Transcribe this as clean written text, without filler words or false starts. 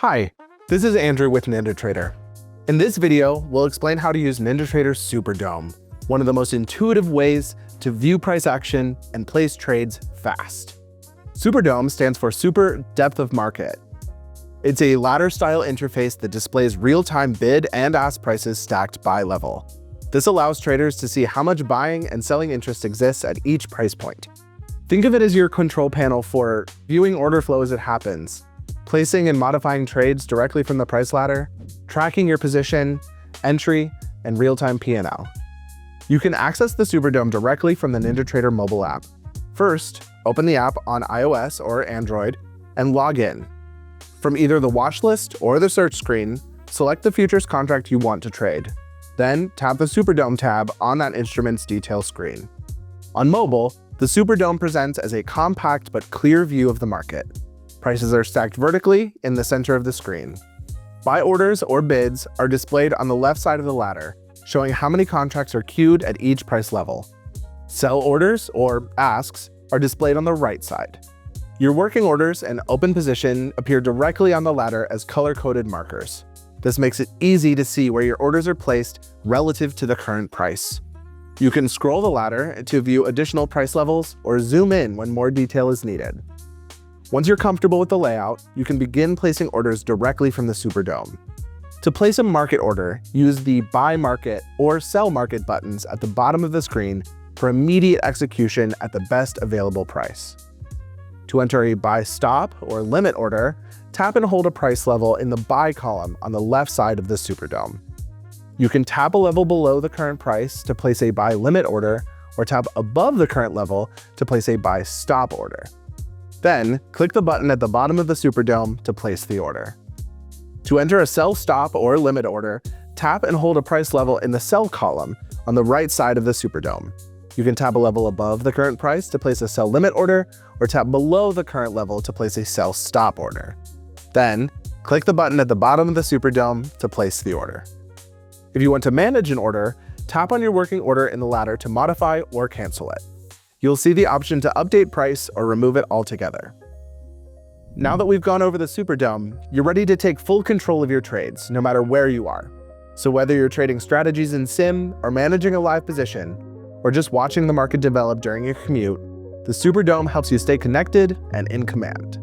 Hi, this is Andrew with NinjaTrader. In this video, we'll explain how to use NinjaTrader SuperDOM, one of the most intuitive ways to view price action and place trades fast. SuperDOM stands for Super Depth of Market. It's a ladder-style interface that displays real-time bid and ask prices stacked by level. This allows traders to see how much buying and selling interest exists at each price point. Think of it as your control panel for viewing order flow as it happens, placing and modifying trades directly from the price ladder, tracking your position, entry, and real-time P&L. You can access the SuperDOM directly from the NinjaTrader mobile app. First, open the app on iOS or Android and log in. From either the watch list or the search screen, select the futures contract you want to trade. Then tap the SuperDOM tab on that instrument's detail screen. On mobile, the SuperDOM presents as a compact but clear view of the market. Prices are stacked vertically in the center of the screen. Buy orders or bids are displayed on the left side of the ladder, showing how many contracts are queued at each price level. Sell orders, or asks, are displayed on the right side. Your working orders and open position appear directly on the ladder as color-coded markers. This makes it easy to see where your orders are placed relative to the current price. You can scroll the ladder to view additional price levels or zoom in when more detail is needed. Once you're comfortable with the layout, you can begin placing orders directly from the SuperDOM. To place a market order, use the Buy Market or Sell Market buttons at the bottom of the screen for immediate execution at the best available price. To enter a Buy Stop or Limit order, tap and hold a price level in the Buy column on the left side of the SuperDOM. You can tap a level below the current price to place a Buy Limit order, or tap above the current level to place a Buy Stop order. Then, click the button at the bottom of the SuperDOM to place the order. To enter a Sell Stop or Limit order, tap and hold a price level in the Sell column on the right side of the SuperDOM. You can tap a level above the current price to place a Sell Limit order, or tap below the current level to place a Sell Stop order. Then, click the button at the bottom of the SuperDOM to place the order. If you want to manage an order, tap on your working order in the ladder to modify or cancel it. You'll see the option to update price or remove it altogether. Now that we've gone over the SuperDOM, you're ready to take full control of your trades, no matter where you are. So whether you're trading strategies in Sim, or managing a live position, or just watching the market develop during your commute, the SuperDOM helps you stay connected and in command.